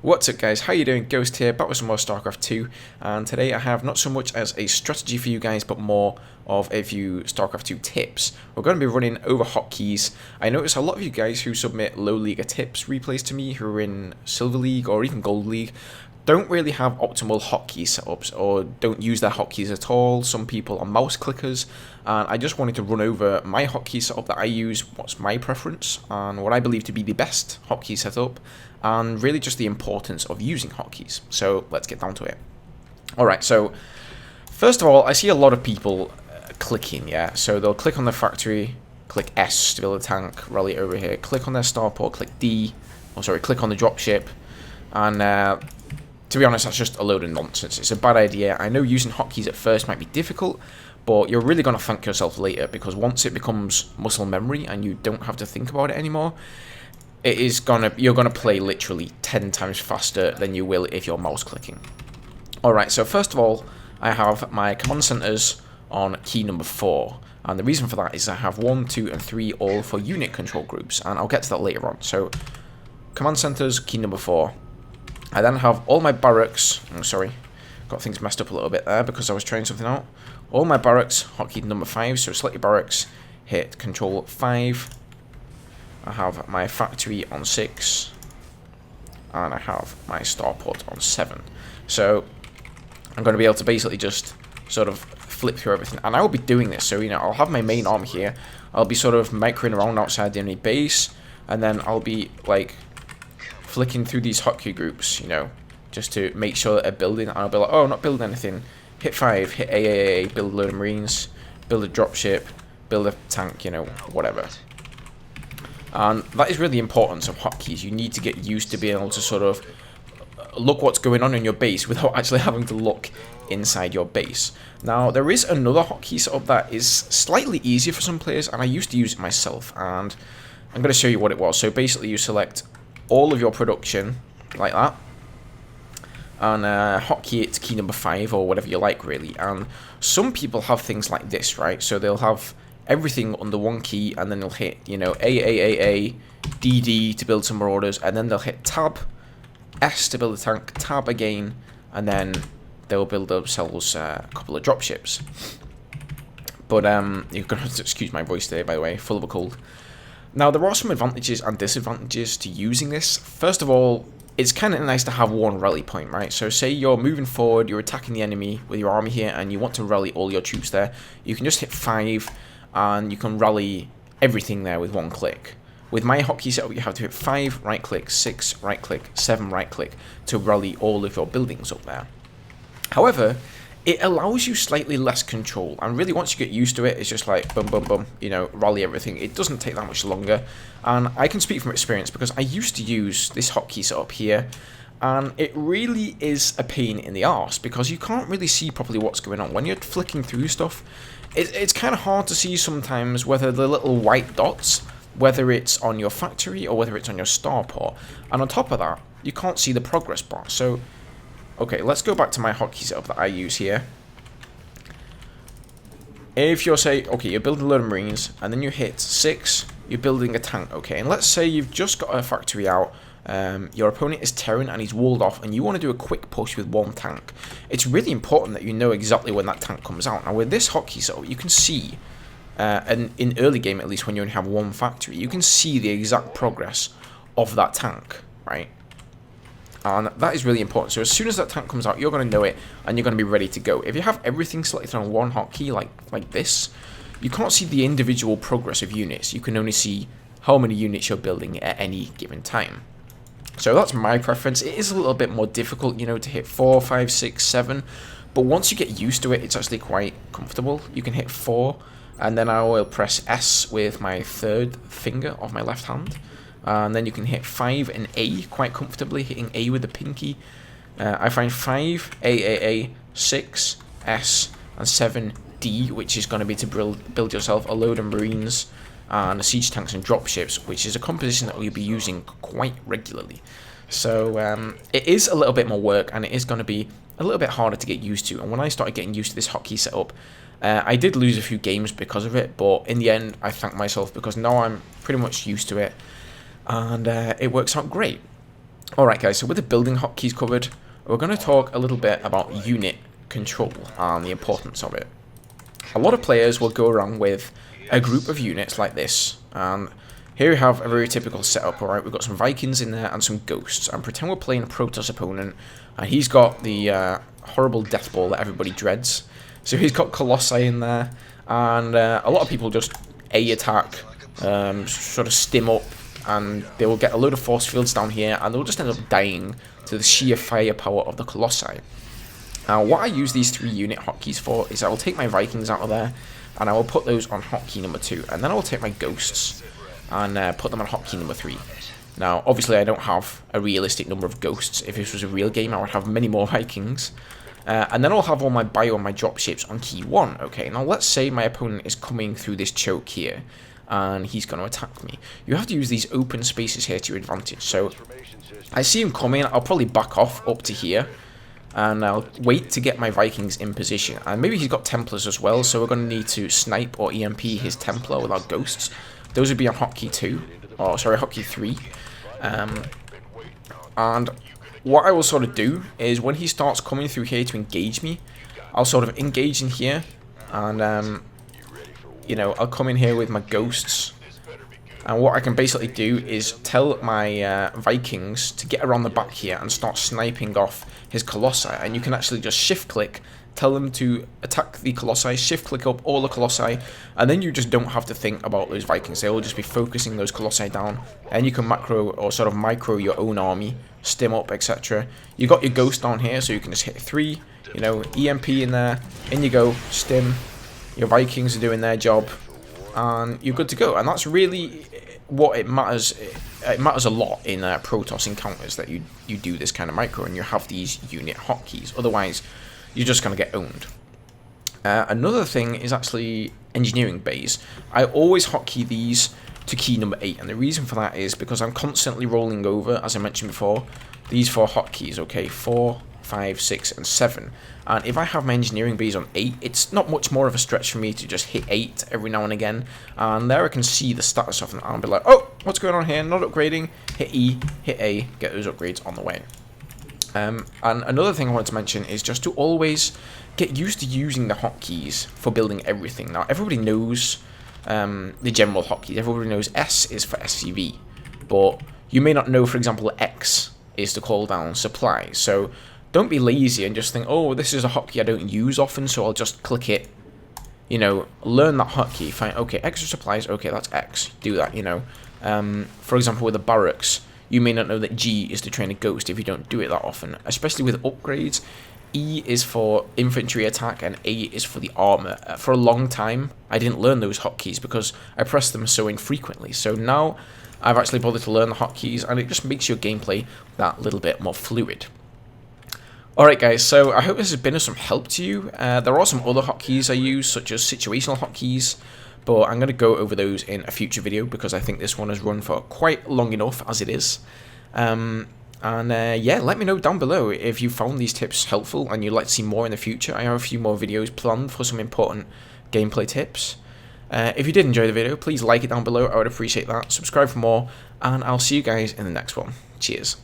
What's up guys, how you doing? Ghost here, back with some more Starcraft 2, and today I have not so much as a strategy for you guys, but more of a few Starcraft 2 tips. We're going to be running over hotkeys. I notice a lot of you guys who submit low league tips replays to me, who are in Silver League or even Gold League, don't really have optimal hotkey setups, or don't use their hotkeys at all. Some people are mouse clickers, and I just wanted to run over my hotkey setup that I use, what's my preference, and what I believe to be the best hotkey setup, and really just the importance of using hotkeys. So let's get down to it. Alright, so first of all, I see a lot of people clicking, yeah, so they'll click on the factory, click S to build a tank, rally over here, click on their starport, click D, click on the dropship, and to be honest, that's just a load of nonsense. It's a bad idea. I know using hotkeys at first might be difficult, but you're really going to thank yourself later, because once it becomes muscle memory and you don't have to think about it anymore, you're gonna play literally 10 times faster than you will if you're mouse clicking. Alright, so first of all, I have my command centers on key number 4. And the reason for that is I have 1, 2, and 3 all for unit control groups, and I'll get to that later on. So, command centers, key number 4. I then have all my barracks, got things messed up a little bit there because I was trying something out. All my barracks, hotkey number 5, so select your barracks, hit control 5. I have my factory on 6, and I have my starport on 7. So, I'm going to be able to basically just sort of flip through everything, and I will be doing this, so, I'll have my main army here, I'll be sort of microing around outside the enemy base, and then I'll be, like, flicking through these hotkey groups, just to make sure that they're building, and I'll be like, oh, not building anything, hit 5, hit AAA, build a load of marines, build a dropship, build a tank, whatever. And that is really the importance of hotkeys. You need to get used to being able to sort of look what's going on in your base without actually having to look inside your base. Now, there is another hotkey setup that is slightly easier for some players, and I used to use it myself, and I'm going to show you what it was. So basically, you select all of your production, like that, and hotkey it to key number 5, or whatever you like, really. And some people have things like this, right? So they'll have everything under one key, and then they'll hit, AAAA, DD to build some marauders, and then they'll hit Tab, S to build a tank, Tab again, and then they'll build themselves a couple of dropships. But, you're going to have to excuse my voice there, by the way, full of a cold. Now, there are some advantages and disadvantages to using this. First of all, it's kind of nice to have one rally point, right? So say you're moving forward, you're attacking the enemy with your army here, and you want to rally all your troops there. You can just hit 5, and you can rally everything there with one click. With my hotkey setup, you have to hit 5, right click, 6, right click, 7, right click to rally all of your buildings up there. However, it allows you slightly less control, and really once you get used to it, it's just like boom, boom, boom, rally everything. It doesn't take that much longer, and I can speak from experience because I used to use this hotkey setup here, and it really is a pain in the arse because you can't really see properly what's going on. When you're flicking through stuff, it's kind of hard to see sometimes whether the little white dots, whether it's on your factory or whether it's on your starport. And on top of that, you can't see the progress bar. So, okay, let's go back to my hotkey setup that I use here. If you're you're building a load of marines, and then you hit 6, you're building a tank, okay? And let's say you've just got a factory out, your opponent is Terran and he's walled off, and you want to do a quick push with one tank. It's really important that you know exactly when that tank comes out. Now with this hotkey setup, you can see, and in early game at least, when you only have one factory, you can see the exact progress of that tank, right? And that is really important. So as soon as that tank comes out, you're going to know it, and you're going to be ready to go. If you have everything selected on one hotkey like this, you can't see the individual progress of units. You can only see how many units you're building at any given time. So that's my preference. It is a little bit more difficult, to hit 4, 5, 6, 7. But once you get used to it, it's actually quite comfortable. You can hit 4, and then I will press S with my third finger of my left hand. And then you can hit 5 and A quite comfortably, hitting A with the pinky. I find 5, AAA, 6, S, and 7, D, which is going to be to build yourself a load of marines and siege tanks and dropships, which is a composition that you'll be using quite regularly. So it is a little bit more work, and it is going to be a little bit harder to get used to. And when I started getting used to this hotkey setup, I did lose a few games because of it, but in the end I thank myself because now I'm pretty much used to it, and it works out great. Alright guys, so with the building hotkeys covered, we're going to talk a little bit about unit control and the importance of it. A lot of players will go around with a group of units like this, and here we have a very typical setup. Alright, we've got some Vikings in there and some Ghosts, and pretend we're playing a Protoss opponent, and he's got the horrible death ball that everybody dreads. So he's got Colossi in there, and a lot of people just A-attack, sort of stim up, and they will get a load of force fields down here, and they'll just end up dying to the sheer firepower of the Colossi. Now, what I use these 3 unit hotkeys for is I will take my Vikings out of there, and I will put those on hotkey number 2, and then I will take my Ghosts and put them on hotkey number 3. Now, obviously, I don't have a realistic number of Ghosts. If this was a real game, I would have many more Vikings. And then I'll have all my bio and my dropships on key 1. Okay, now let's say my opponent is coming through this choke here, and he's going to attack me. You have to use these open spaces here to your advantage. So I see him coming, I'll probably back off up to here, and I'll wait to get my Vikings in position. And maybe he's got Templars as well, so we're going to need to snipe or EMP his Templar with our Ghosts. Those would be on hotkey 2, or sorry, hotkey 3. And what I will sort of do is when he starts coming through here to engage me, I'll sort of engage in here, and you know, I'll come in here with my Ghosts, and what I can basically do is tell my Vikings to get around the back here and start sniping off his Colossi, and you can actually just shift click, tell them to attack the Colossi, shift click up all the Colossi, and then you just don't have to think about those Vikings. They will just be focusing those Colossi down, and you can macro or sort of micro your own army, stim up, etc. You got your Ghost down here, so you can just hit 3, you know, EMP in there, in you go, stim. Your Vikings are doing their job, and you're good to go. And that's really what it matters. It matters a lot in Protoss encounters that you do this kind of micro and you have these unit hotkeys. Otherwise, you're just going to get owned. Another thing is actually engineering bays. I always hotkey these to key number 8, and the reason for that is because I'm constantly rolling over, as I mentioned before, these 4 hotkeys. Okay, 4, 5, 6, and 7. And if I have my engineering bays on 8, it's not much more of a stretch for me to just hit 8 every now and again. And there I can see the status of them, and I'll be like, oh, what's going on here? Not upgrading. Hit E, hit A, get those upgrades on the way. And another thing I wanted to mention is just to always get used to using the hotkeys for building everything. Now, everybody knows the general hotkeys. Everybody knows S is for SCV, but you may not know, for example, X is to call down supply. So don't be lazy and just think, oh, this is a hotkey I don't use often, so I'll just click it. You know, learn that hotkey. Find, okay, extra supplies, okay, that's X. Do that, you know. For example, with the barracks, you may not know that G is to train a Ghost if you don't do it that often. Especially with upgrades, E is for infantry attack and A is for the armor. For a long time, I didn't learn those hotkeys because I pressed them so infrequently. So now I've actually bothered to learn the hotkeys, and it just makes your gameplay that little bit more fluid. Alright guys, so I hope this has been of some help to you. There are some other hotkeys I use, such as situational hotkeys, but I'm going to go over those in a future video because I think this one has run for quite long enough as it is. Yeah, let me know down below if you found these tips helpful and you'd like to see more in the future. I have a few more videos planned for some important gameplay tips. If you did enjoy the video, please like it down below, I would appreciate that. Subscribe for more, and I'll see you guys in the next one. Cheers.